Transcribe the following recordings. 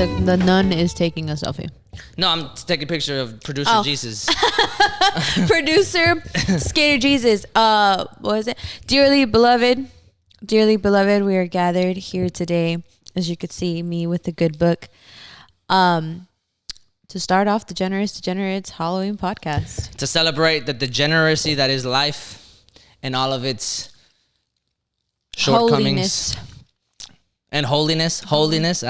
the nun is taking a selfie. No, I'm taking a picture of producer Jesus. Producer Skater Jesus. What was it? Dearly beloved, we are gathered here today, as you could see, me with the good book, to start off the Degenerates Halloween podcast. To celebrate the degeneracy that is life and all of its shortcomings. And holiness. Holiness.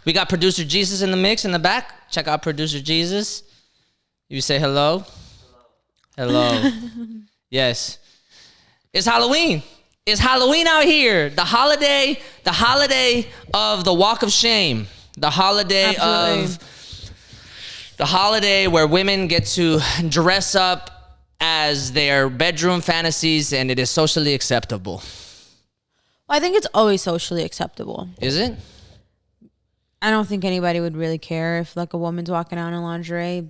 We got producer Jesus in the mix in the back. Check out producer Jesus. You say hello. Hello. Yes. It's Halloween. It's Halloween out here. The holiday of the walk of shame. The holiday where women get to dress up as their bedroom fantasies, and it is socially acceptable. I think it's always socially acceptable. Is it? I don't think anybody would really care if like a woman's walking out in lingerie. I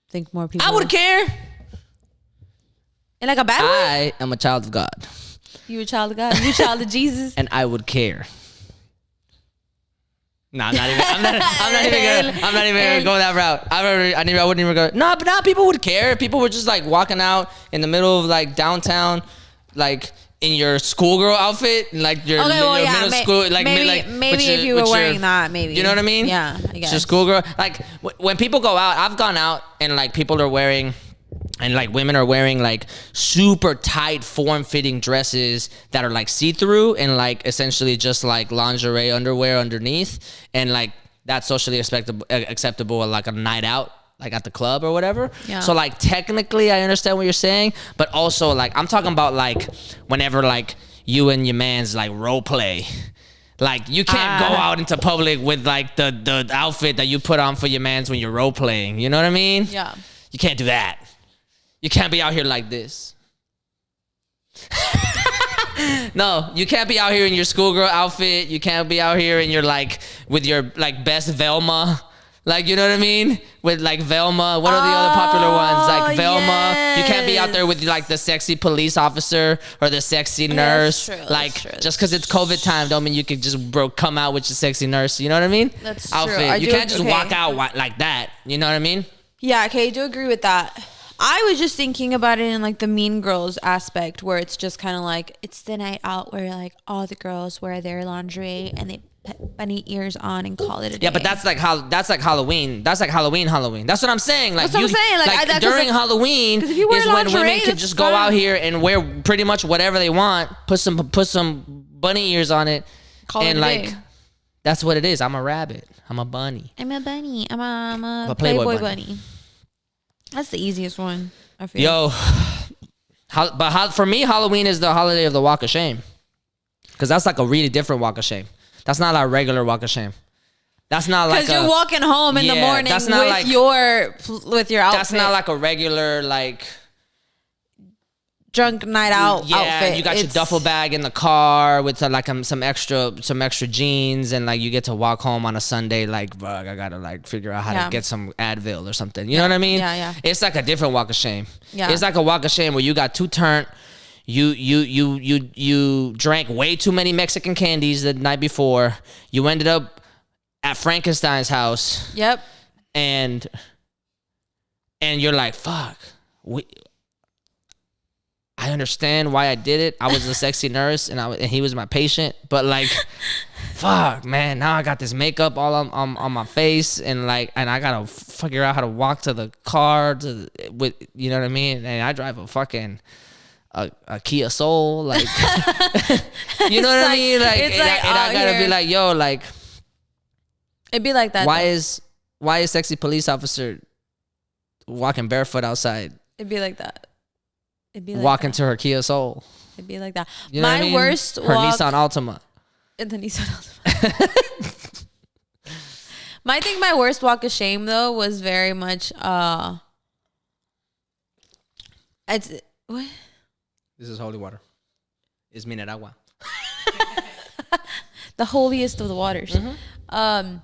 think more people. I would care. In like a bad way? I am a child of God. You a child of God? You a child of Jesus? And I would care. No, I'm not even gonna go that route. I wouldn't even go. No, but now people would care. If people were just like walking out in the middle of like downtown, like in your schoolgirl outfit, like your middle school, like maybe if you were wearing that, maybe. You know what I mean? Yeah, I guess. Your schoolgirl, like when people go out, I've gone out and like people are wearing, and like women are wearing like super tight form-fitting dresses that are like see-through and like essentially just like lingerie underwear underneath, and like that's socially acceptable at like a night out, like at the club or whatever. Yeah. So like technically I understand what you're saying, but also like I'm talking about like whenever like you and your man's like role play. Like you can't go out into public with like the outfit that you put on for your man's when you're role playing. You know what I mean? Yeah. You can't do that. You can't be out here like this. No, you can't be out here in your schoolgirl outfit. You can't be out here in your like with your like best Velma. Like, you know what I mean? With like Velma. What are the other popular ones? Like Velma. Yes. You can't be out there with like the sexy police officer or the sexy nurse. That's true, like that's true. Just because it's COVID time don't mean you can just come out with your sexy nurse. You know what I mean? That's outfit. true. You can't just walk out like that. You know what I mean? Yeah, okay, I do agree with that. I was just thinking about it in like the Mean Girls aspect, where it's just kind of like it's the night out where like all the girls wear their lingerie and they put bunny ears on and call it a day. Yeah, but that's like Halloween. That's like Halloween. That's what I'm saying. Like that's what I'm saying. Like during Halloween is when women can just go out here and wear pretty much whatever they want. Put some bunny ears on it, and like that's what it is. I'm a rabbit. I'm a bunny. I'm a bunny. I'm a Playboy bunny. That's the easiest one, I feel. Yo, for me, Halloween is the holiday of the walk of shame. Because that's like a really different walk of shame. That's not a regular walk of shame. That's not like because you're walking home in the morning with your outfit. That's not like a regular like drunk night out outfit. Yeah, you got your duffel bag in the car with like some extra jeans, and like you get to walk home on a Sunday like, bro, I gotta like figure out how to get some Advil or something. You know what I mean? Yeah. It's like a different walk of shame. Yeah. It's like a walk of shame where you got too turned. You drank way too many Mexican candies the night before. You ended up at Frankenstein's house. Yep. And you're like, fuck. I understand why I did it. I was a sexy nurse and he was my patient, but like, fuck, man. Now I got this makeup all on my face, and I gotta figure out how to walk to the car with, you know what I mean? And I drive a fucking a Kia Soul, like, you know what I mean? Like, and I gotta be like, yo, like, it'd be like that. Why is sexy police officer walking barefoot outside? It'd be like that. It'd be like walking to her Kia Soul. It'd be like that. You know My worst her walk, Nissan Altima. The Nissan Altima. My worst walk of shame though was very much it's what? This is holy water. It's Mineragua. The holiest of the waters. Mm-hmm.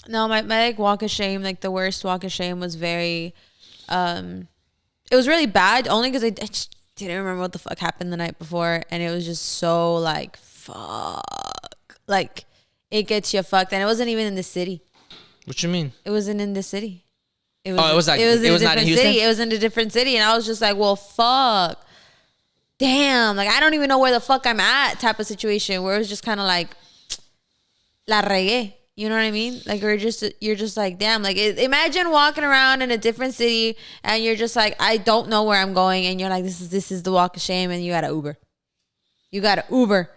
No, my like walk of shame, like the worst walk of shame was very it was really bad only because I just didn't remember what the fuck happened the night before, and it was just so like fuck. Like it gets you fucked. And it wasn't even in the city. What you mean? It wasn't in the city. It was not in Houston? City. It was in a different city. And I was just like, well, fuck. Damn. Like, I don't even know where the fuck I'm at type of situation where it was just kind of like, la regué. You know what I mean? Like, you're just like, damn. Like, imagine walking around in a different city and you're just like, I don't know where I'm going. And you're like, this is the walk of shame. And you got to Uber.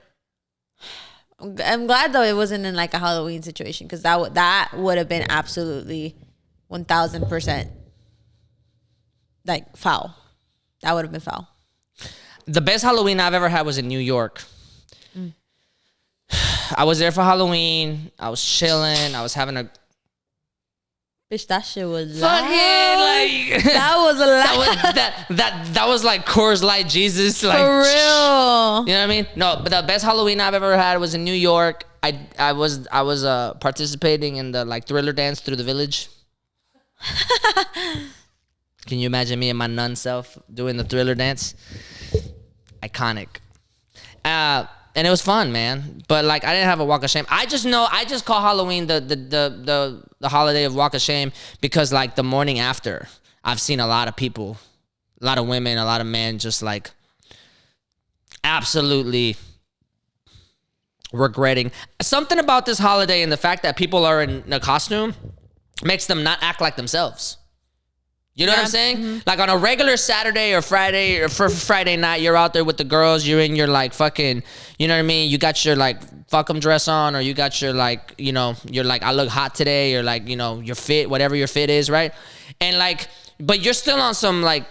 I'm glad though it wasn't in like a Halloween situation because that would have been absolutely 1,000% like foul. That would have been foul. The best Halloween I've ever had was in New York. I was there for Halloween. I was chilling. I was having a bitch. That shit was fucking like that was a lot. that was like Coors Light Jesus, like for real. You know what I mean? No, but the best Halloween I've ever had was in New York. I was participating in the like Thriller dance through the village. Can you imagine me and my nun self doing the Thriller dance? Iconic. And it was fun, man. But like, I didn't have a walk of shame. I just call Halloween the holiday of walk of shame because like the morning after, I've seen a lot of people, a lot of women, a lot of men just like absolutely regretting something about this holiday, and the fact that people are in a costume makes them not act like themselves. You know what I'm saying? Mm-hmm. Like on a regular Saturday or Friday or for Friday night, you're out there with the girls. You're in your like fucking, you know what I mean? You got your like fuck 'em dress on, or you got your like, you know, you're like, I look hot today, or like, you know, your fit, whatever your fit is, right? And like, but you're still on some like,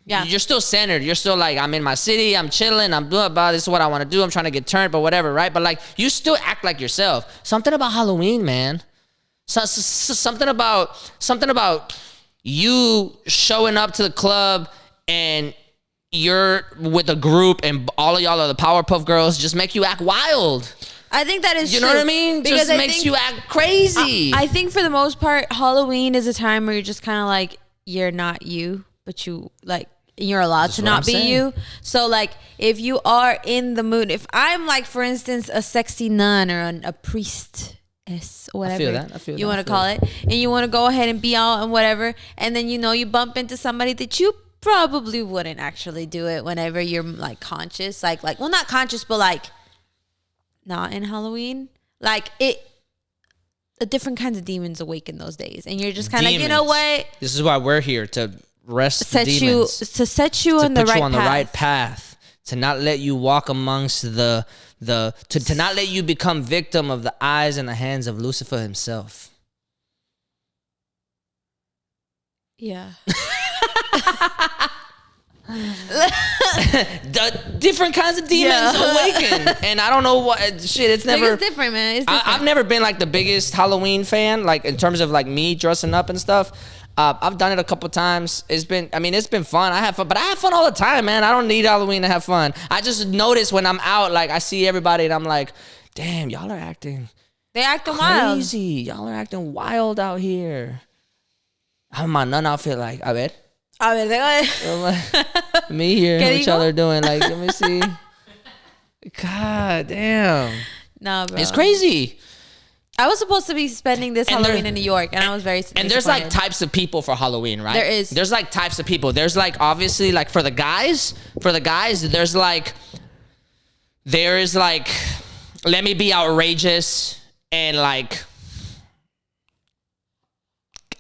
you're still centered. You're still like, I'm in my city. I'm chilling. I'm doing about this is what I want to do. I'm trying to get turned, but whatever, right? But like, you still act like yourself. Something about Halloween, man. Something about you showing up to the club and you're with a group and all of y'all are the Powerpuff Girls just make you act wild. I think that is true. You know what I mean? Because just makes you act crazy. I think for the most part, Halloween is a time where you're just kind of like, you're not you, but you like, you're allowed to not be you. So like, if you are in the mood, if I'm like, for instance, a sexy nun or a priest, whatever I feel you want to call it, and you want to go ahead and be out and whatever, and then you know you bump into somebody that you probably wouldn't actually do it whenever you're like conscious, like well, not conscious, but like not in Halloween, like the different kinds of demons awaken those days, and you're just kind of like, you know what, this is why we're here, to set you on the right path, to not let you walk amongst to not let you become victim of the eyes and the hands of Lucifer himself. Yeah. The different kinds of demons awaken, and I don't know what shit. It's never. It's different, man. It's different. I've never been like the biggest Halloween fan, like in terms of like me dressing up and stuff. I've done it a couple times. It's been fun. I have fun, but I have fun all the time, man. I don't need Halloween to have fun. I just notice when I'm out, like I see everybody and I'm like, damn, y'all are acting. They acting wild. Crazy. Y'all are acting wild out here. I'm in my nun outfit, like, a ver. Me here, what y'all are doing. Like, let me see. God damn. No, bro. It's crazy. I was supposed to be spending this Halloween in New York, and I was very disappointed. And there's like types of people for Halloween, right? There is. There's like types of people. There's like obviously like for the guys, there's like let me be outrageous and like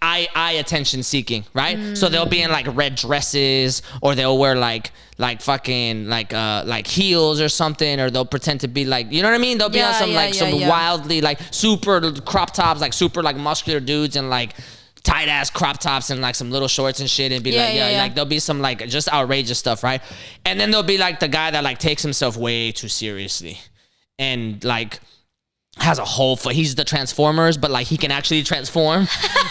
eye attention seeking, right? So they'll be in like red dresses, or they'll wear like fucking like heels or something, or they'll pretend to be like, you know what I mean? They'll be on some wildly like super crop tops, like super like muscular dudes and like tight ass crop tops and like some little shorts and shit, and be like there'll be some like just outrageous stuff, right? And then there'll be like the guy that like takes himself way too seriously and like has a whole he's the Transformers, but like he can actually transform.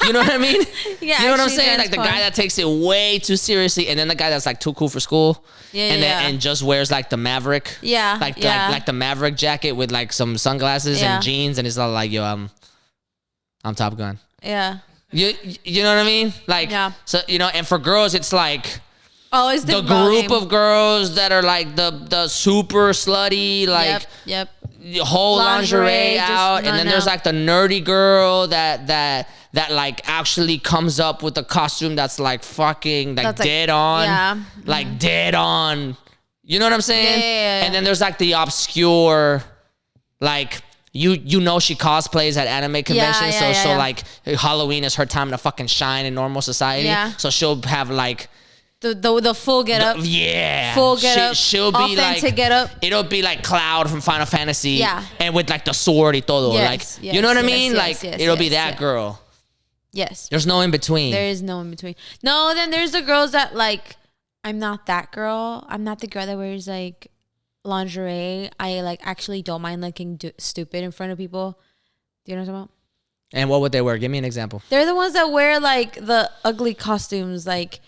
You know what I mean? Yeah, you know what I'm saying? Like the guy that takes it way too seriously, and then the guy that's like too cool for school, and just wears like the Maverick, like the Maverick jacket with like some sunglasses and jeans, and it's all like, yo, I'm Top Gun. Yeah. You know what I mean? Like, so you know, and for girls, it's like. Always the group of girls that are like the super slutty, like yep. whole lingerie Lingerie, out, just and then not there's out. like the nerdy girl that like actually comes up with a costume that's like fucking like That's, like, dead on, yeah. like dead on. You know what I'm saying? Yeah. And then there's like the obscure, like you know she cosplays at anime conventions, so like Halloween is her time to fucking shine in normal society. Yeah. So she'll have like The full get up. Full get up. She'll be authentic like get up. It'll be like Cloud from Final Fantasy. Yeah. And with like the sword y todo. Yes, Like yes, you know what I yes, mean? yes, Like yes, it'll be yes, that yeah. girl. Yes. There's no in between. There is no in between. No, then there's the girls that like, I'm not that girl. I'm not the girl that wears like lingerie. I like actually don't mind looking stupid in front of people. Do you know what I'm talking about? And what would they wear? Give me an example. They're the ones that wear like the ugly costumes, like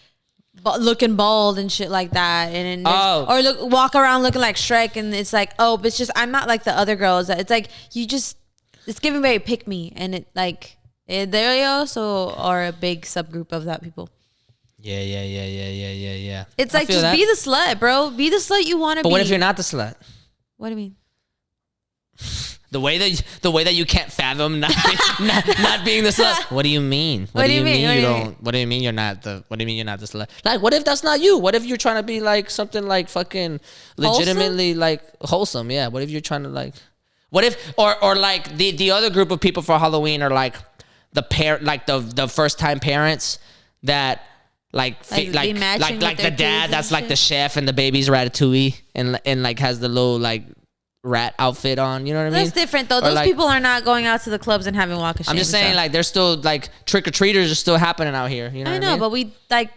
looking bald and shit like that, and then or walk around looking like Shrek, and it's like, oh, but it's just I'm not like the other girls. It's like it's giving very pick me, and it like they also are a big subgroup of that people. Yeah. It's like just be the slut, bro. Be the slut you want to be. But what if you're not the slut? What do you mean? The way that you can't fathom not being the slut. What do you mean? What do you mean you don't? What do you mean you're not the? What do you mean you're not the slut? Like, what if that's not you? What if you're trying to be like something like fucking legitimately like wholesome? Yeah. What if you're trying to like? What if or like the other group of people for Halloween are like the first time parents that like the dad that's like the chef and the baby's Ratatouille and like has the little like rat outfit on, you know what I mean? That's different though. Those people are not going out to the clubs and having walk of shame. I'm just saying, like, there's still like trick or treaters are still happening out here. You know? I know, but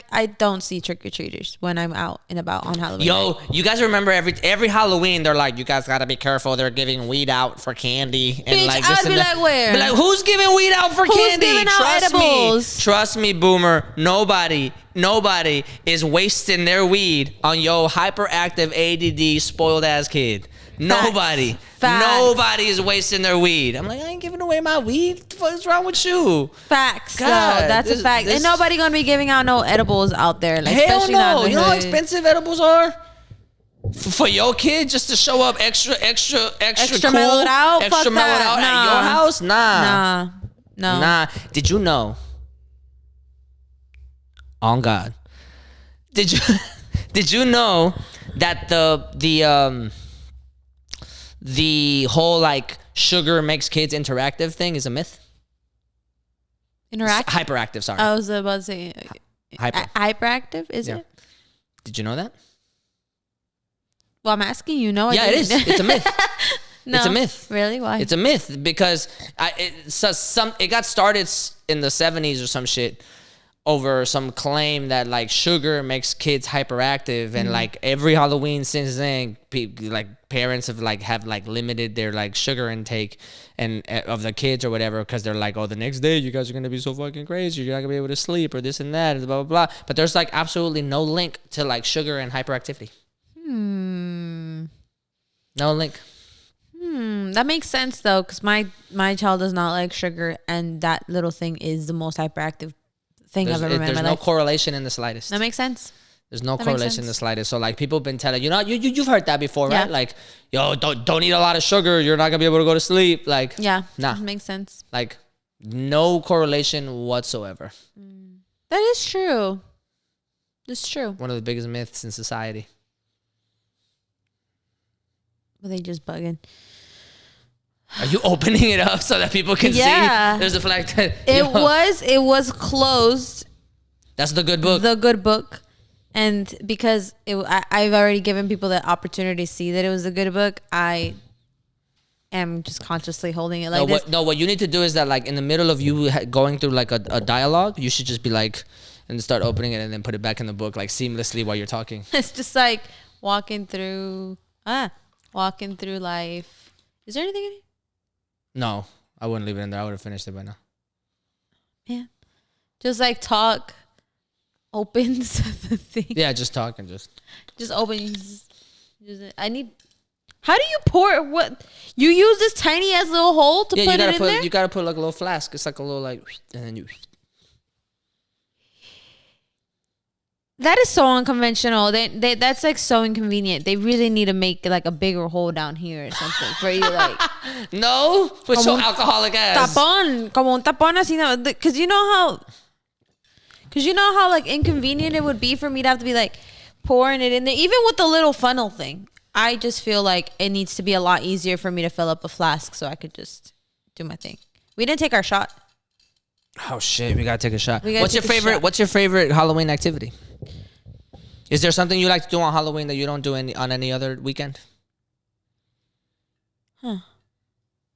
I don't see trick or treaters when I'm out and about on Halloween. Yo, you guys remember every Halloween they're like, you guys gotta be careful. They're giving weed out for candy and bitch, like I'd be like, where? Be like, who's giving weed out for candy? Giving out edibles? Trust me, boomer. Nobody is wasting their weed on yo hyperactive ADD spoiled ass kid. Nobody is wasting their weed. I'm like, I ain't giving away my weed. What the fuck is wrong with you? Facts. God, no, that's a fact. And nobody gonna be giving out no edibles out there. Like, hell especially no. not in the You know how hood. expensive edibles are? For your kid just to show up extra cool, mellowed out? extra Fuck mellowed that. out at your house? Nah. Did you know? On God. Did you know that the whole like sugar makes kids interactive thing is a myth? Hyperactive, sorry. I was about to say hyperactive, is it? Did you know that? Well, I'm asking you. No, it is. It's a myth. No. It's a myth. Really? Why? It's a myth because it got started in the 70s or some shit over some claim that like sugar makes kids hyperactive, and like every Halloween since then, like parents have limited their like sugar intake and of the kids or whatever, because they're like, oh, the next day you guys are gonna be so fucking crazy, you're not gonna be able to sleep or this and that and blah blah blah. But there's like absolutely no link to like sugar and hyperactivity. No link. That makes sense though, because my child does not like sugar, and that little thing is the most hyperactive thing I've ever met in my life. There's no correlation in the slightest. That makes sense. There's no correlation in the slightest. So like people have been telling you've heard that before, right? Like, yo, don't eat a lot of sugar. You're not gonna be able to go to sleep. Like, nah, that makes sense. Like, no correlation whatsoever. That is true. It's true. One of the biggest myths in society. Well, they just bugging. Are you opening it up so that people can see? There's a flag that it was closed. That's the good book. The good book. And because I've already given people the opportunity to see that it was a good book, I am just consciously holding it like this. What you need to do is that like in the middle of you going through like a dialogue, you should just be like, and start opening it and then put it back in the book like seamlessly while you're talking. It's just like walking through life. Is there anything in it? No, I wouldn't leave it in there. I would have finished it by now. Yeah. Just like talk opens the thing. Yeah, just talk and just open. How do you pour what? You use this tiny ass little hole to put it in there? You gotta put like a little flask. It's like a little like, and then you. That is so unconventional. They that's like so inconvenient. They really need to make like a bigger hole down here or something for you like No, with so alcoholic ass. tapón, como un tapón así. Because you know how like inconvenient it would be for me to have to be like pouring it in there, even with the little funnel thing. I just feel like it needs to be a lot easier for me to fill up a flask so I could just do my thing. We didn't take our shot. Oh shit, we gotta take a shot. What's your favorite Halloween activity? Is there something you like to do on Halloween that you don't do on any other weekend? Huh.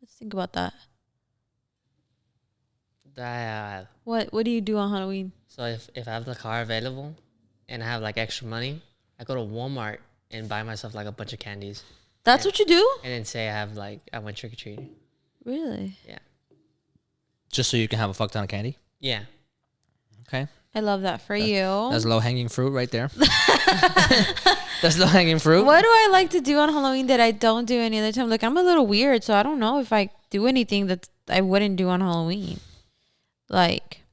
Let's think about that. What do you do on Halloween? So if I have the car available and I have like extra money, I go to Walmart and buy myself like a bunch of candies. That's what you do? And then say I went trick-or-treating. Really? Yeah. Just so you can have a fuck ton of candy? Yeah. Okay. I love that for you. That's low-hanging fruit right there. That's low-hanging fruit. What do I like to do on Halloween that I don't do any other time? Like, I'm a little weird, so I don't know if I do anything that I wouldn't do on Halloween. Like,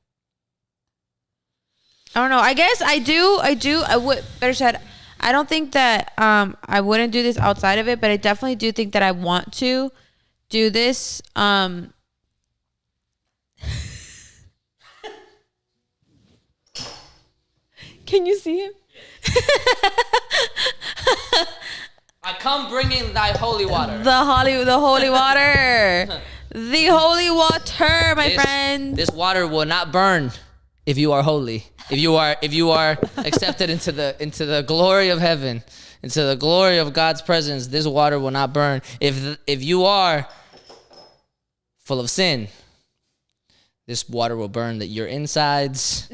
I don't know. I guess I do. I would, better said, I don't think that I wouldn't do this outside of it, but I definitely do think that I want to do this. Can you see him? I come bringing thy holy water. The holy water. The holy water, my friend. This water will not burn if you are holy. If you are accepted into the glory of heaven, into the glory of God's presence, this water will not burn. If you are full of sin, this water will burn your insides.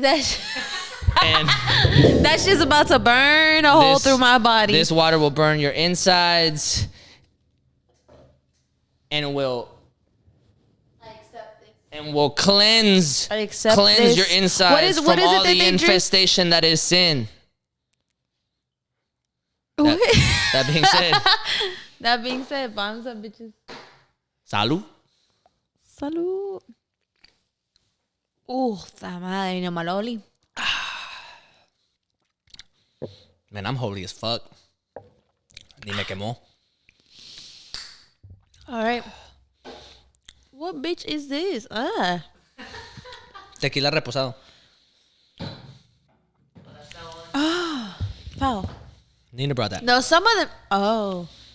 And that's just about to burn a hole through my body. This water will burn your insides and will cleanse your insides from all the infestation that is sin. That being said. That being said, bombs up, bitches. Salud. Salud. Ta madre, no maloli. Man, I'm holy as fuck. Ni me quemó. All right. What bitch is this? Tequila reposado. Foul. Nina brought that. No, some of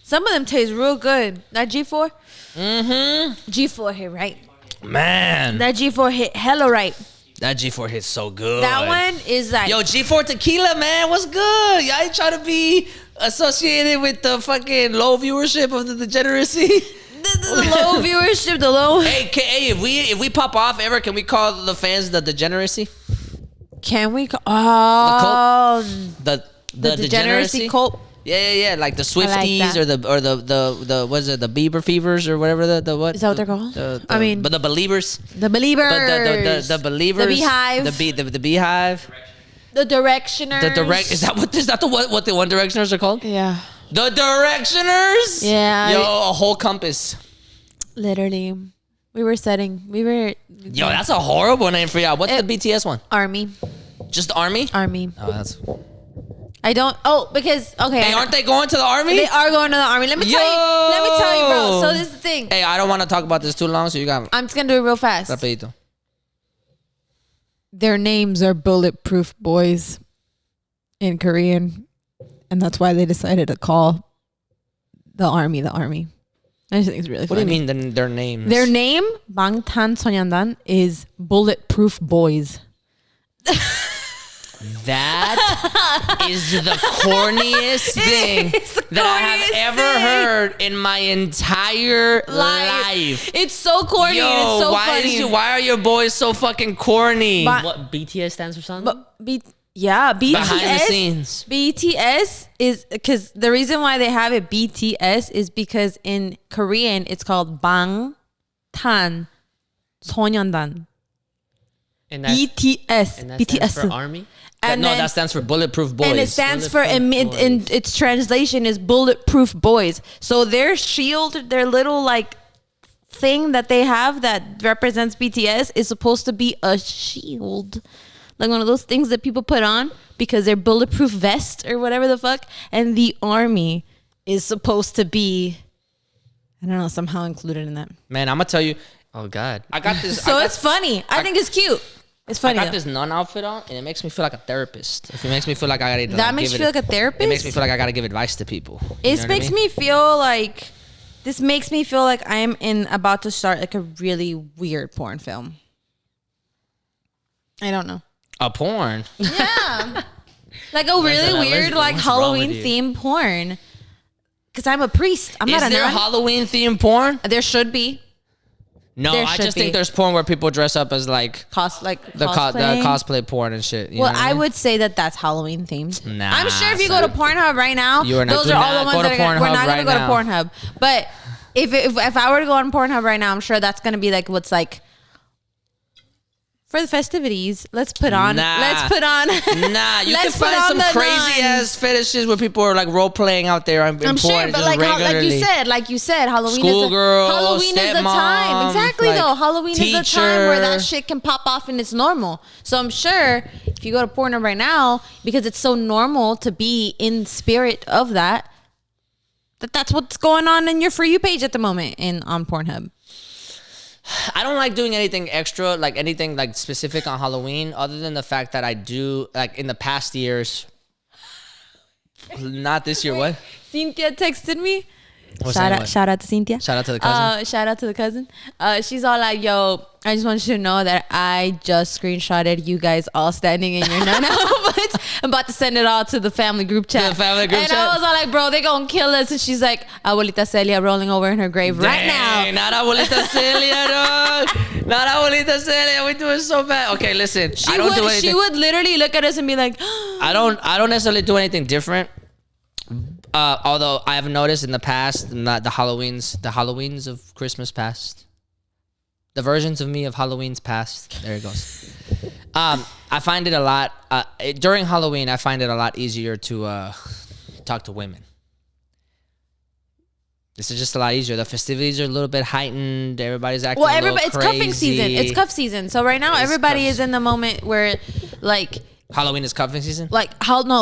them taste real good. That G4? Mm-hmm. G4 hit right. Man. That G4 hit hella right. That G4 hits so good. That one is like... Yo, G4 tequila, man. What's good? Y'all ain't trying to be associated with the fucking low viewership of the Degeneracy? The low viewership, the low... Hey, if we pop off ever, can we call the fans the Degeneracy? Can we call... Oh... The Degeneracy cult? Yeah. Like the Swifties or the what is it? The Bieber Fevers or whatever the what is that what they're called? But the Believers. The Believers. But the Believers. The Beehive. The Beehive. The Directioners. Is that what the One Directioners are called? Yeah. The Directioners. Yeah. Yo, a whole compass. Literally, we were. Yo, that's a horrible name for y'all. What's the BTS one? Army. Just Army. Army. Oh, that's. I don't. Oh, because okay. Hey, aren't they going to the army? They are going to the army. Let me tell you, bro. So this is the thing. Hey, I don't want to talk about this too long, so you got. I'm just gonna do it real fast. Rapidito. Their names are Bulletproof Boys in Korean, and that's why they decided to call the army the army. I just think it's really funny. What do you mean their names? Their name, Bangtanso년단, is Bulletproof Boys. That is the corniest thing that I have ever heard in my entire life. It's so corny. Yo, it's so funny. Why are your boys so fucking corny? What, BTS stands for something? BTS. Behind the scenes. BTS is because the reason why they have it BTS is because in Korean it's called Bangtan Sonyeondan. And that's, BTS. and that BTS. stands for army? And that stands for Bulletproof Boys. And it stands for, in its translation is Bulletproof Boys. So their shield, their little like thing that they have that represents BTS is supposed to be a shield like one of those things that people put on because they're bulletproof vest or whatever the fuck. And the army is supposed to be, I don't know, somehow included in that. Man, I'm gonna tell you. Oh God. I got this. So it's funny. I think it's cute. It's funny. I got this nun outfit on, and it makes me feel like a therapist. It makes me feel like I gotta. That makes you feel like a therapist? It makes me feel like I gotta give advice to people. It makes me feel like, this makes me feel like I am about to start like a really weird porn film. I don't know. A porn. Yeah. Like a really weird, like what's wrong with Halloween you? themed porn. Because I'm a priest. I'm not a Is there nun. Halloween themed porn? There should be. No, There I should just be. think there's porn where people dress up as like the cosplay. cosplay porn and shit. You Well, know what I mean? would say that that's Halloween themed. Nah, I'm sure if you go to Pornhub right now, You are not- those do are all not the ones go to that are. We're Pornhub not going to right go to now. Pornhub, but if I were to go on Pornhub right now, I'm sure that's going to be like what's like for the festivities. Let's put on. Nah. Let's put on. Nah, you can Let's put find on some the crazy nuns. ass fetishes where people are like role playing out there. I'm sure, but like you said, Halloween Schoolgirl, is Halloween is the time. stepmom, Exactly like, though. Halloween is the time where that teacher. shit can pop off and it's normal. So I'm sure if you go to Pornhub right now, because it's so normal to be in spirit of that, that's what's going on in your For You page at the moment on Pornhub. I don't like doing anything extra, like anything like specific on Halloween, other than the fact that I do like in the past years. Not this year. What? Cynthia texted me. What's that one? Shout out to Cynthia. Shout out to the cousin. Shout out to the cousin. She's all like, yo, I just want you to know that I just screenshotted you guys all standing in your nana outfits. I'm about to send it all to the family group chat. The family group and chat? I was all like, bro, they gonna kill us. And she's like, Abuelita Celia rolling over in her grave right Dang, now. not Abuelita Celia, dog. Not Abuelita Celia. We're doing so bad. Okay, listen. I don't do anything. She would literally look at us and be like, I don't necessarily do anything different. Although I have noticed in the past, not the Halloweens of Christmas past, the versions of me of Halloween's past. There it goes. I find it a lot during Halloween. I find it a lot easier to talk to women. This is just a lot easier. The festivities are a little bit heightened. Everybody's acting. well, a little everybody, it's crazy. cuffing season. It's cuff season. So right now, everybody cuff is in the moment where, like, Halloween is cuffing season.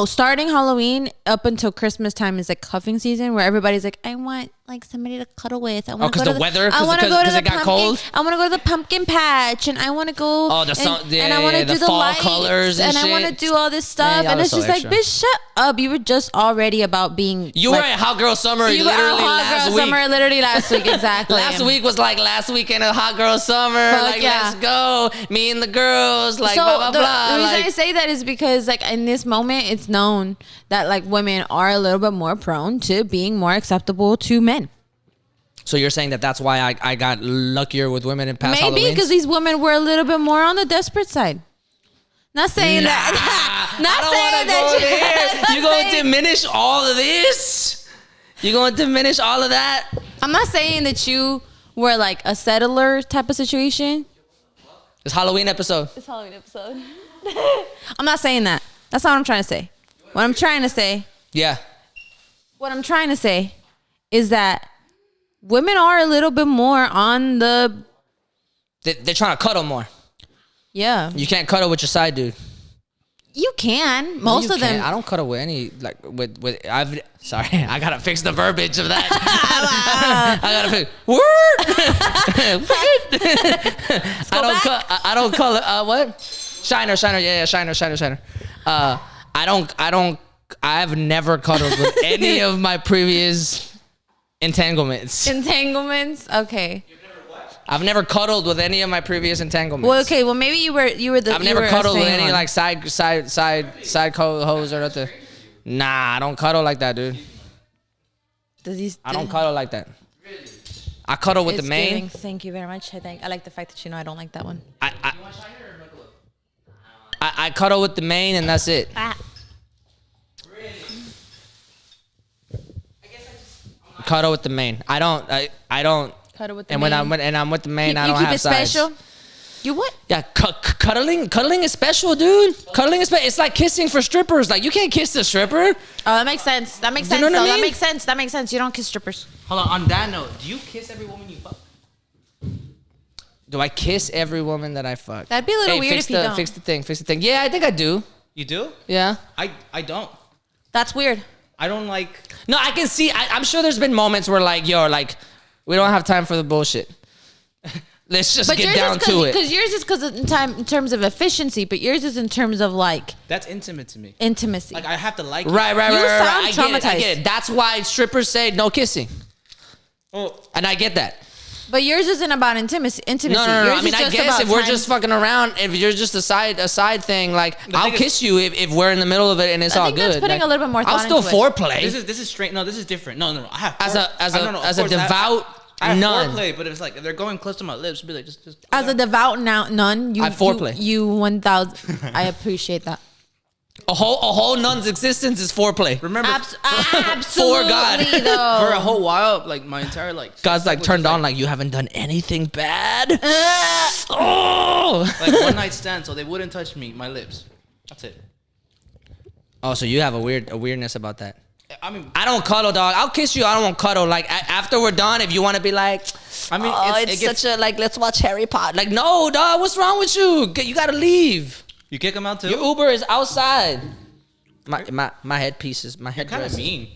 starting Halloween up until Christmas time is like cuffing season where everybody's like, I want like somebody to cuddle with. I want to 'cause go the to weather? I want to 'Cause go to it the got pumpkin. cold? I want to go to the pumpkin patch and I want to go. Oh, the and, sun- and I want to yeah, do the the fall lights colors and I want to shit. do all this stuff. y'all And are it's so just extra. like, bitch, shut up. You were just already about being. You like, were at Hot Girl Summer You were literally at Hot last Girl week. Summer literally last week. Exactly. Last week was like last weekend of Hot Girl Summer. Fuck Like, yeah. let's go. Me and the girls. Like, So blah, blah, the blah. reason like, I say that is because like in this moment, it's known that like women are a little bit more prone to being more acceptable to men. so you're saying that that's why I got luckier with women in past Maybe Halloweens? because these women were a little bit more on the desperate side. Not saying that. Not saying that. You going to diminish all of this? You going to diminish all of that? I'm not saying that you were like a settler type of situation. It's Halloween episode. It's Halloween episode. I'm not saying that. That's not what I'm trying to say. What I'm trying to say Yeah. is that women are a little bit more on the They're trying to cuddle more. yeah. You can't cuddle with your side dude. You can. Most You of them. can't. I don't cuddle with any with sorry, I gotta fix the verbiage of that. I gotta fix I don't color what? Shiner, yeah, shiner. I've never cuddled with any of my previous entanglements. Entanglements. Okay. I've never cuddled with any of my previous entanglements. Well, okay. Well, maybe you were the. I've you never were a cuddled with sane any one. like side co-hoes or nothing. Nah, I don't cuddle like that, dude. I don't cuddle like that. I cuddle with the It's main. giving. Thank you very much. I like the fact that you know I don't like that one. I cuddle with the main and that's it. Cuddle with the main. I don't. Cuddle with the And main. when I'm with the main, I you don't keep have it sides. special. You what? Yeah, cuddling is special, dude. Cuddling is special. It's like kissing for strippers. Like you can't kiss the stripper. Oh, that makes sense. That makes You sense. know what I though. mean? That makes sense. You don't kiss strippers. Hold on. On that note, do you kiss every woman you fuck? Do I kiss every woman that I fuck? That'd be a little weird if you don't. Fix the thing. Yeah, I think I do. You do? Yeah. I don't. That's weird. I don't like. No, I can see. I'm sure there's been moments where like, yo, like, we don't have time for the bullshit. Let's just get down to it. Because yours is in terms of efficiency, but yours is in terms of like That's intimate to me. intimacy. Like I have to like. Right. You sound I traumatized. get it. That's why strippers say no kissing. Oh, And I get that. But yours isn't about intimacy. No. Yours I mean, is I just guess about if we're time. just fucking around, if you're just a side thing, like I'll thing is- kiss you if we're in the middle of it and it's I all think good. that's putting Like, a little bit more I'll thought still into it. foreplay this is straight. No, this is different. No. I have as a of course, devout I have nun. foreplay, but if it's like if they're going close to my lips, be like just. As a devout nun, you I foreplay. You 1,000. I appreciate that. A whole nun's existence is foreplay. Remember, Absolutely, God. though. for a whole while, like my entire like. God's like turned on, like you haven't done anything bad. Oh. Like one night stand, so they wouldn't touch my lips. That's it. Oh, so you have a weirdness about that. I mean, I don't cuddle, dog. I'll kiss you. I don't want cuddle. Like after we're done, if you want to be like, I mean, it's such a like, let's watch Harry Potter. Like, no, dog. What's wrong with you? You gotta leave. you kick them out too. Your Uber is outside. My headpiece is my Kind headdress. of mean.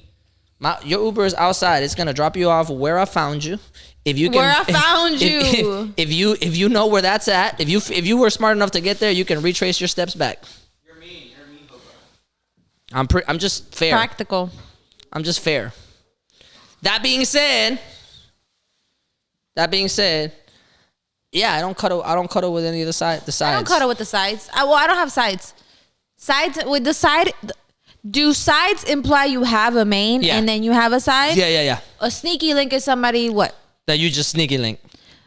Your Uber is outside. It's gonna drop you off where I found you. If you can, Where I found you. If you know where that's at, if you were smart enough to get there, you can retrace your steps back. You're mean, Boba. I'm just fair. Practical. I'm just fair. That being said, yeah, I don't cuddle with any of the sides. I don't cuddle with the sides. I don't have sides. Sides with the side. Do sides imply you have a main Yeah. and then you have a side? Yeah. A sneaky link is somebody what? That you just sneaky link.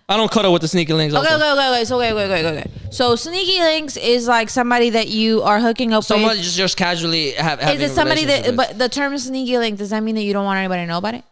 I don't cuddle with the sneaky links. Okay, Also. okay. So sneaky links is like somebody that you are hooking up Someone with. just casually having Is it somebody a relationship that? with. But the term sneaky link, does that mean that you don't want anybody to know about it?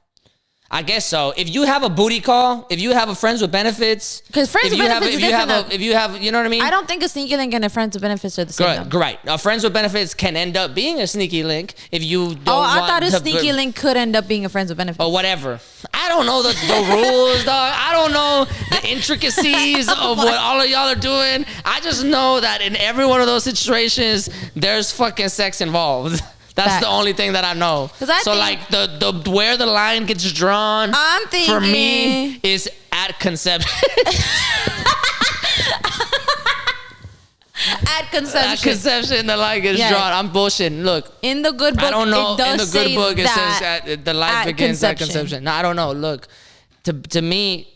I guess so. If you have a booty call, if you have a friends with benefits, 'Cause friends if with you have, benefits if is you have different a, though. if you have, you know what I mean. I don't think a sneaky link and a friends with benefits are the same. though. Right. Friends with benefits can end up being a sneaky link if you don't. I want thought a to sneaky link could end up being a friends with benefits. or whatever. I don't know the rules, dog. I don't know the intricacies of what all of y'all are doing. I just know that in every one of those situations, there's fucking sex involved. That's Facts. the only thing that I know. So think- like the where the line gets drawn I'm for me thinking- is at conception. At conception. At conception, the line gets Yeah. drawn. I'm bullshitting. Look, In the good book, I don't know. it does In the good say book, it that says the life at begins at conception. conception. No, I don't know. Look, to me,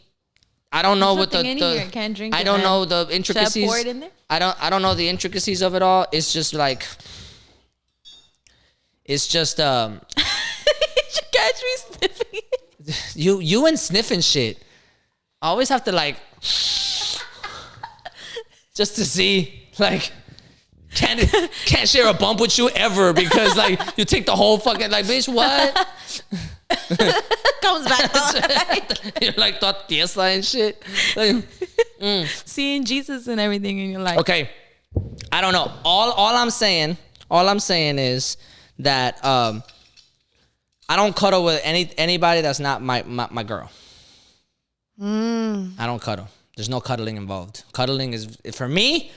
I don't know what something in here. Can't drink I it, don't man. know the Should I intricacies. pour it in there? I don't know the intricacies of it all. It's just like, it's just You catch me sniffing. you and sniffing shit. I always have to like, just to see like. Can't share a bump with you ever because like you take the whole fucking like bitch what Comes back on. you're like tortilla and shit. Like, Seeing Jesus and everything in your life. okay, I don't know. All I'm saying is that I don't cuddle with anybody that's not my girl. I don't cuddle. There's no cuddling involved. Cuddling is for me,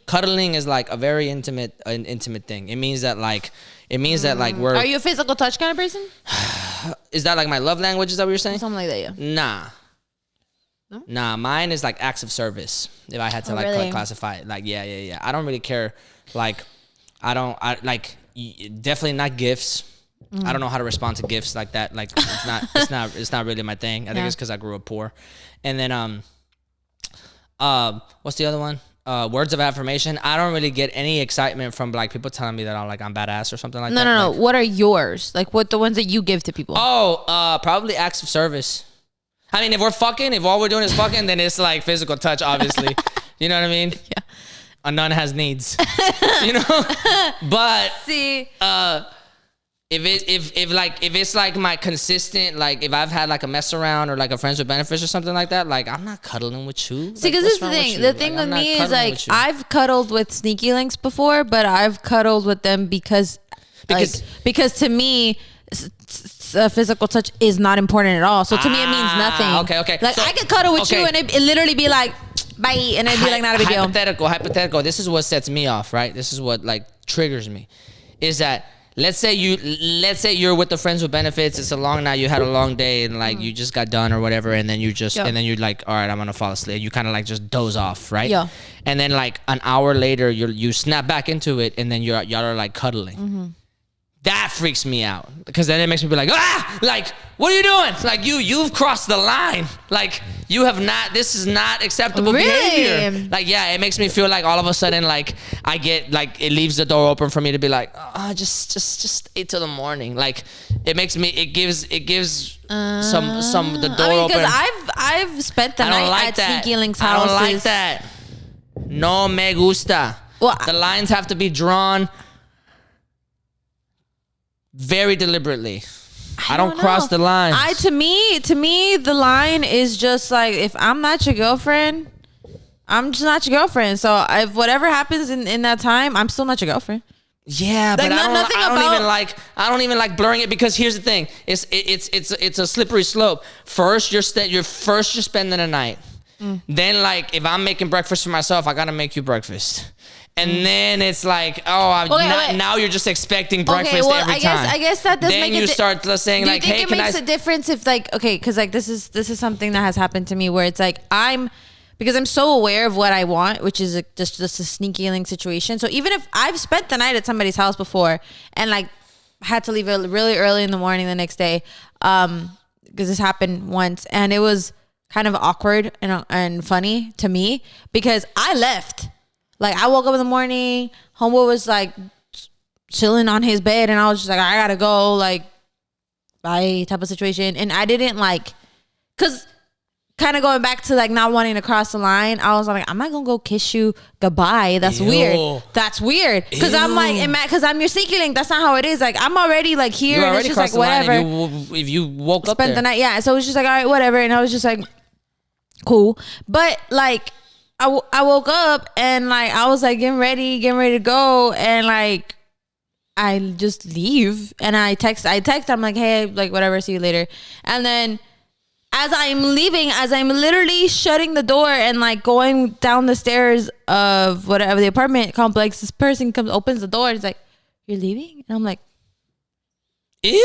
cuddling is like a very intimate thing. It means that like we're. Are you a physical touch kind of person? Is that like my love language? Is that what you're saying? Something like that, yeah. Nah. No? Nah, mine is like acts of service. If I had to really? classify it, like yeah. I don't really care. Like, definitely not gifts. I don't know how to respond to gifts like that. Like it's not really my thing. I think it's because I grew up poor. And then what's the other one? Words of affirmation. I don't really get any excitement from like people telling me that I'm badass or something like that. No. Like, What are yours? Like what the ones that you give to people? probably acts of service. I mean, if all we're doing is fucking, then it's like physical touch, obviously. You know what I mean? Yeah. A nun has needs. You know? But See, if it's like my consistent, like if I've had like a mess around or like a friends with benefits or something like that, like I'm not cuddling with you. see, because Like, this is what's the wrong with thing. you? The thing Like, with I'm not me is cuddling like with you. I've cuddled with sneaky links before, but I've cuddled with them because to me, physical touch is not important at all. So to me, it means nothing. Okay. Like So- I could cuddle with okay. you, and it literally be like, bye, and it'd be like not a big deal. Hypothetical. This is what sets me off, right? This is what like triggers me, is that let's say you're with the friends with benefits. It's a long night. You had a long day, and like you just got done or whatever, and then you're like, all right, I'm gonna fall asleep. You kind of like just doze off, right? Yeah. And then like an hour later, you snap back into it, and then y'all are like cuddling. That freaks me out, because then it makes me be like, like, what are you doing? Like you've crossed the line. Like you have not, this is not acceptable behavior. Like, yeah, it makes me feel like all of a sudden, like I get like, it leaves the door open for me to be like, just stay till the morning. Like it gives the door open. Because I've spent the night at Sneaky Link's house. I don't like that. No me gusta. Well, The lines have to be drawn very deliberately. I don't cross the lines. To me, the line is just like, if I'm not your girlfriend, I'm just not your girlfriend. So if whatever happens in that time, I'm still not your girlfriend. Yeah, Like, but I don't even like blurring it, because here's the thing: it's a slippery slope. First, you're spending the night. Then, like, if I'm making breakfast for myself, I gotta make you breakfast. And then it's like, now you're just expecting breakfast every time. I guess that does then make you start saying like, hey, can I? Do you think it makes a difference if like, okay, because like this is something that has happened to me where it's like because I'm so aware of what I want, which is just a Sneaky Link situation. So even if I've spent the night at somebody's house before and like had to leave really early in the morning the next day, because this happened once and it was kind of awkward and funny to me because I left. Like I woke up in the morning, homeboy was like chilling on his bed, and I was just like, I gotta go, like, bye type of situation. And I didn't like, cause kind of going back to like not wanting to cross the line, I was like, I'm not gonna go kiss you goodbye. That's weird. That's weird. Cause I'm like, cause I'm your Sneaky Link. That's not how it is. Like I'm already like here, and it's just like whatever. If you woke up spent the night, yeah. So it was just like, all right, whatever. And I was just like, cool. But like, I woke up and like I was like getting ready to go, and like I just leave and I text I'm like, hey, like whatever, see you later. And then as I'm leaving, as I'm literally shutting the door and like going down the stairs of whatever the apartment complex, this person opens the door and is like, you're leaving? And I'm like, ew.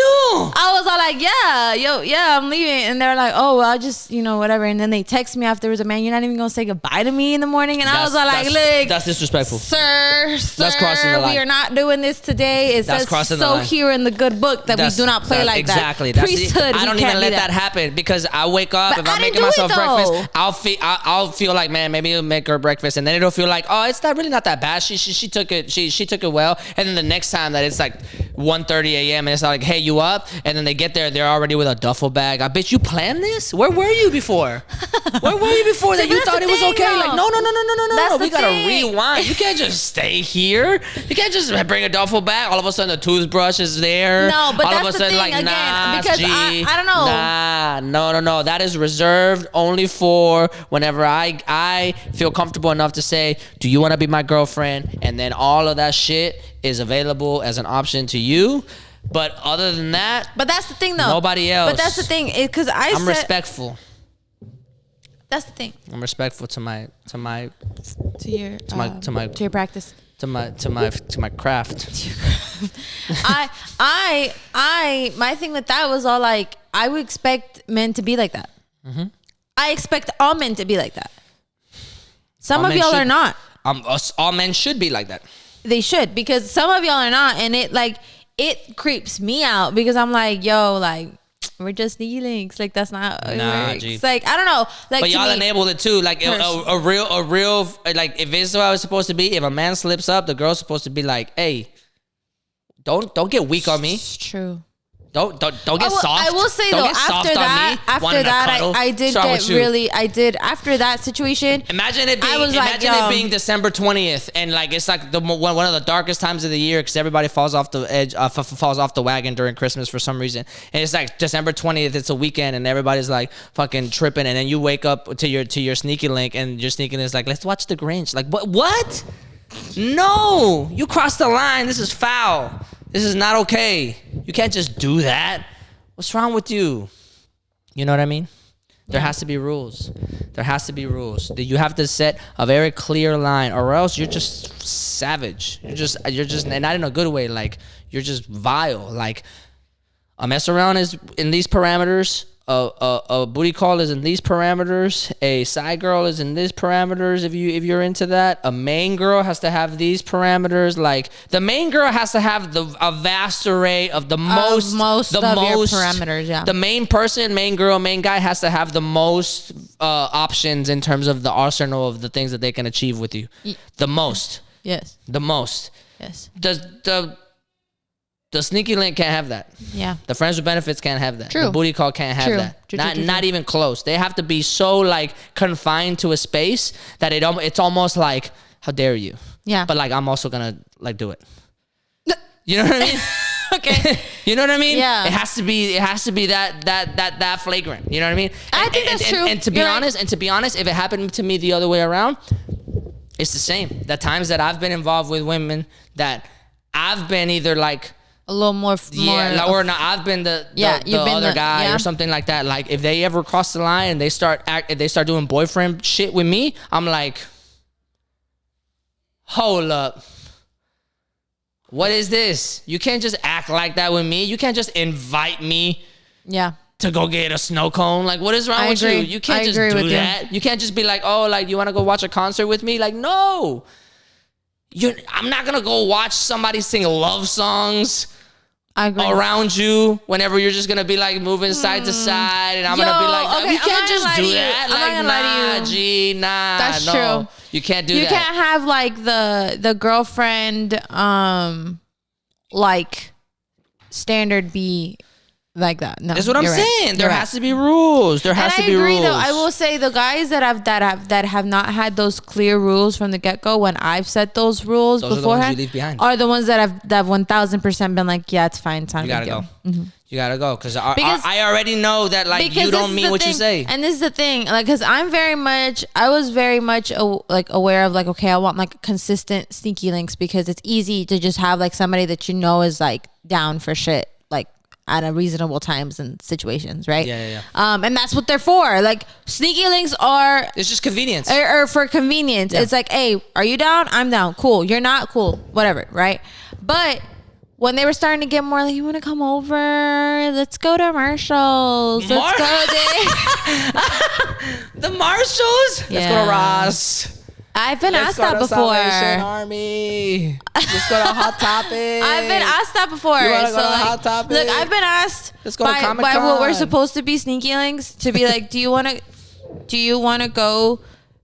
I was all like, yeah, I'm leaving. And they're like, oh, well, I'll just, whatever. And then they text me afterwards, like, man, you're not even going to say goodbye to me in the morning. And I was all like, look. That's disrespectful. Sir, that's crossing the line. We are not doing this today. It says so here in the good book that we do not play like exactly. that. Exactly. Priesthood, I don't even let that happen, because I wake up, but if I'm making myself breakfast, I'll feel like, man, maybe it'll make her breakfast. And then it'll feel like, oh, it's not that bad. She took it. She took it well. And then the next time that it's like 1:30 a.m. and it's like, hey, you up? And then they get there, they're already with a duffel bag. I bet you planned this? Where were you before? Where were you before that you thought it was okay? Though. Like, no. We gotta thing. rewind. You can't just stay here. You can't just bring a duffel bag. All of a sudden, the toothbrush is there. No, but all that's of a the sudden, thing, like, again, nah, because G, I don't know. No. That is reserved only for whenever I feel comfortable enough to say, do you want to be my girlfriend? And then all of that shit is available as an option to you. But other than that, but that's the thing, though. Nobody else. But that's the thing, because I'm respectful. That's the thing. I'm respectful to your practice. To my craft. My thing with that was all like, I would expect men to be like that. Mm-hmm. I expect all men to be like that. Some of y'all are not. All men should be like that. They should, because some of y'all are not, and it creeps me out, because I'm like, yo, like, we're just Sneaky Links. Like, that's not how it works. G. Like, I don't know. Like, but y'all enabled it too. Like a real like, if it's how it's supposed to be, if a man slips up, the girl's supposed to be like, hey, don't get weak on me. It's true. Don't get soft. I will say though, after that, after that situation. Imagine it being December 20th, and like it's like one of the darkest times of the year, because everybody falls off the edge, falls off the wagon during Christmas for some reason. And it's like December 20th, it's a weekend, and everybody's like fucking tripping. And then you wake up to your Sneaky Link, and your Sneaky Link is like, let's watch The Grinch. Like, what? No, you crossed the line. This is foul. This is not okay. You can't just do that. What's wrong with you? You know what I mean? There has to be rules. There has to be rules. You have to set a very clear line, or else you're just savage. You're just, and not in a good way. Like, you're just vile. Like, a mess around is in these parameters. A booty call is in these parameters. A side girl is in these parameters. If you're into that, a main girl has to have these parameters. Like, the main girl has to have a vast array of the most your parameters. Yeah. The main person, main girl, main guy has to have the most options in terms of the arsenal of the things that they can achieve with you. The most. Yes. The most. Yes. The sneaky link can't have that. Yeah. The friends with benefits can't have that. True. The booty call can't have True. that. True. Not even close. They have to be so like confined to a space that it's almost like, how dare you? Yeah. But like, I'm also gonna like do it. You know what I mean? Okay. You know what I mean? Yeah. It has to be that flagrant. You know what I mean? I think that's true. And to be honest, if it happened to me the other way around, it's the same. The times that I've been involved with women that I've been either like, a little more. or not. I've been the other guy or something like that. Like, if they ever cross the line and they start doing boyfriend shit with me, I'm like, hold up, what is this? You can't just act like that with me. You can't just invite me. Yeah. To go get a snow cone. Like, what is wrong with you? You can't just do that. You can't just be like, oh, like, you want to go watch a concert with me? Like, no. I'm not gonna go watch somebody sing love songs around you whenever you're just gonna be like moving side to side, and I'm gonna be like, you can't just do that. Like, nah, G, nah. That's no. true. You can't do that. You can't have like the girlfriend like standard be like that. No, that's what I'm saying. There has to be rules. There has to be rules. I agree, though. I will say the guys that have not had those clear rules from the get go, when I've set those rules beforehand, are the ones that have 1,000% been like, yeah, it's fine. It's not. You gotta go. Mm-hmm. You gotta go because I already know that like you don't mean what you say. And this is the thing, like, because I was very much like aware of like, okay, I want like consistent sneaky links because it's easy to just have like somebody that you know is like down for shit, like at a reasonable times and situations, right? Yeah. And that's what they're for. Like, sneaky links are... It's just convenience. Or for convenience. Yeah. It's like, hey, are you down? I'm down. Cool. You're not? Cool. Whatever, right? But when they were starting to get more like, you want to come over? Let's go to Marshalls. Let's go The Marshalls? Yeah. Let's go to Ross. I've been asked that before. Salvation Army. Let's go to Hot Topic. I've been asked that before. You want to go to Hot Topic? Look, I've been asked Let's go to Comic-Con. by what we're supposed to be sneaky links to be like, do you want to go?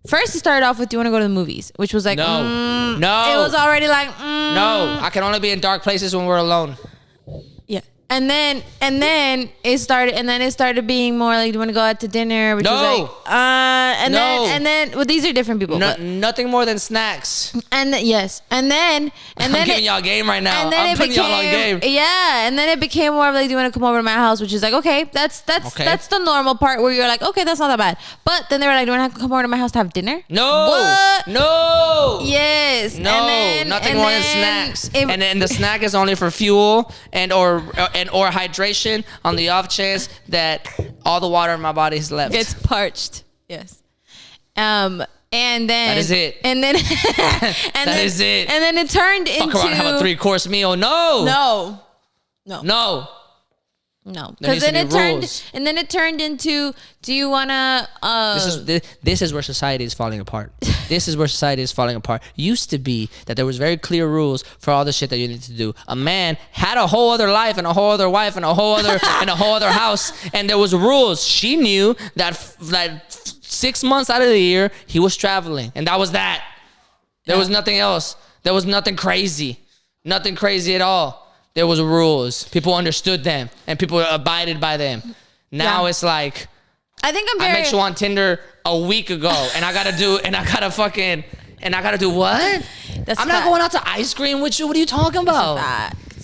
First, it started off with, do you want to go to the movies? Which was like, no. It was already like, no. I can only be in dark places when we're alone. Yeah. And then it started being more like, do you want to go out to dinner? Which was like, and then well, these are different people. Nothing more than snacks. And yes. And then I'm giving y'all game right now. I'm putting y'all on game. Yeah. And then it became more of like, do you want to come over to my house? Which is like, okay, that's the normal part where you're like, okay, that's not that bad. But then they were like, do you want to come over to my house to have dinner? No. What? No. Yes. No. Nothing more than snacks. And then the snack is only for fuel or hydration on the off chance that all the water in my body is left. Gets parched. Yes. And then that is it. And then that is it. And then it turned into fuck around and have a 3-course meal. No. Because then it turned into, do you wanna? This is where society is falling apart. This is where society is falling apart. Used to be that there was very clear rules for all the shit that you need to do. A man had a whole other life and a whole other wife and a whole other and a whole other house, and there was rules. She knew that 6 months out of the year he was traveling, and that was that. There was nothing else. There was nothing crazy. Nothing crazy at all. There was rules. People understood them, and people abided by them. Now it's like, I met you on Tinder a week ago, and I gotta do what? I'm not going out to ice cream with you. What are you talking about?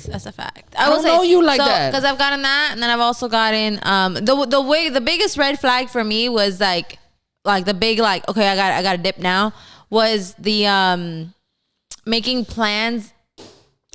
That's a fact. I don't know you like that. Because I've gotten that, and then I've also gotten the biggest red flag for me was like the big like, okay, I got to dip now, was the making plans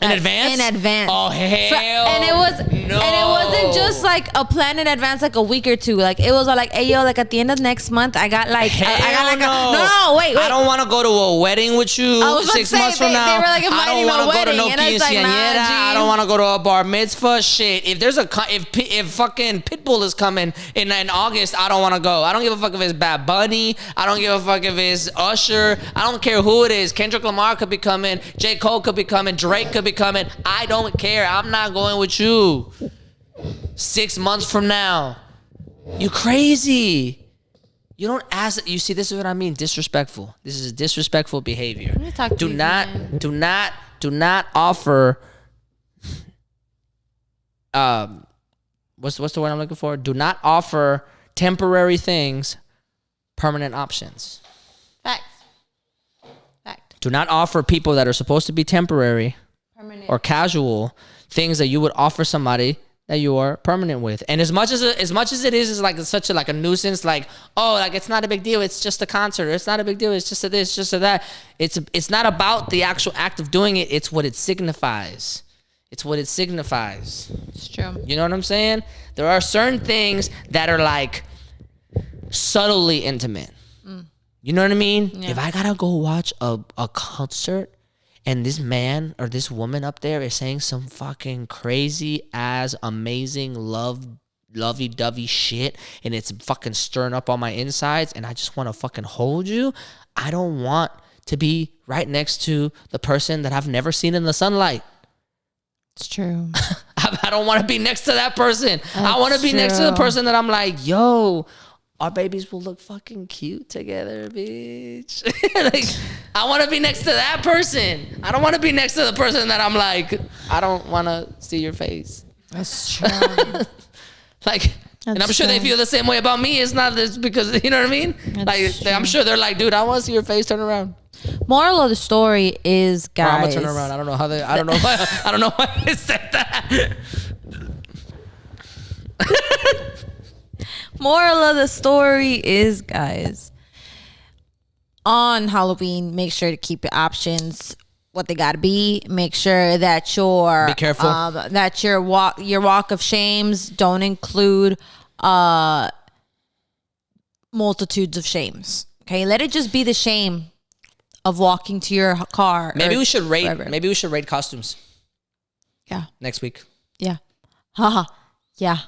In advance? In advance. Oh, hell And it was, no. and it wasn't just like a plan in advance, like a week or two. Like it was all like, hey yo, like at the end of next month, I got like, I got like no. wait. I don't want to go to a wedding with you I was about to 6 say, months from they now. were like I don't inviting want to to a go to no wedding, and it's like, nah, quinceañera. I G. don't want to go to a bar mitzvah. Shit. If there's if fucking Pitbull is coming in August, I don't want to go. I don't give a fuck if it's Bad Bunny. I don't give a fuck if it's Usher. I don't care who it is. Kendrick Lamar could be coming. J. Cole could be coming. Drake could be coming. I don't care. I'm not going with you. 6 months from now. You crazy. You don't ask. You see, this is what I mean. Disrespectful. This is disrespectful behavior. Do not offer. What's the word I'm looking for? Do not offer temporary things, permanent options. Fact. Do not offer people that are supposed to be temporary or casual things that you would offer somebody that you are permanent with. And as much as it is like such a like a nuisance, like, oh, like it's not a big deal, it's just a concert, it's not a big deal, it's just a this, it's just a that. It's not about the actual act of doing it, it's what it signifies. It's what it signifies. It's true. You know what I'm saying? There are certain things that are like subtly intimate. You know what I mean? Yeah. If I gotta go watch a concert and this man or this woman up there is saying some fucking crazy ass amazing lovey-dovey shit and it's fucking stirring up all my insides and I just want to fucking hold you, I don't want to be right next to the person that I've never seen in the sunlight. It's true. I don't want to be next to that person. I want to be next to the person that I'm like, yo, our babies will look fucking cute together, bitch. Like, I want to be next to that person. I don't want to be next to the person that I'm like, I don't want to see your face. That's true. Like, and I'm sure they feel the same way about me. It's not this because, you know what I mean? That's I'm sure they're like, dude, I want to see your face. Turn around. Moral of the story is, Or I'm guys. gonna turn around. I don't know why I said that. Moral of the story is, guys, on Halloween, make sure to keep your options what they gotta be. Make sure that Be careful. that your walk of shames don't include multitudes of shames. Okay, let it just be the shame of walking to your car. Maybe or we should rate. wherever. Maybe we should rate costumes Yeah, next week. yeah, haha, yeah.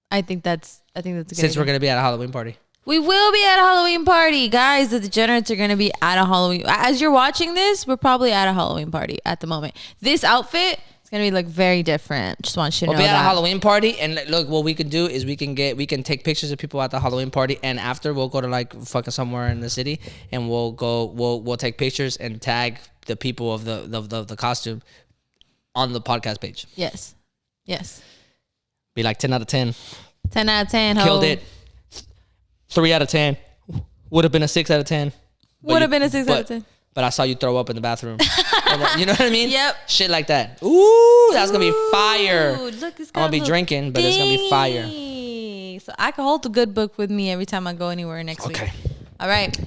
I think that's a good Since idea. we're gonna be at a Halloween party. We will be at a Halloween party. Guys, the Degenerates are going to be at a Halloween. As you're watching this, we're probably at a Halloween party at the moment. This outfit is going to be like very different. Just want you to We'll know be at that. a Halloween party, and look, what we can do is we can take pictures of people at the Halloween party, and after we'll go to like fucking somewhere in the city, and we'll take pictures and tag the people of the costume on the podcast page. Yes. Be like 10 out of 10. 10 out of 10. Ho. Killed it. 3 out of 10. Would have been a 6 out of 10. Would have been a 6 out of 10. But I saw you throw up in the bathroom. You know what I mean? Yep. Shit like that. Ooh, that's gonna be fire. Ooh, look, it's I'm gonna got be a little drinking, but it's gonna be fire. ding. So I can hold the good book with me every time I go anywhere next week. Okay. All right.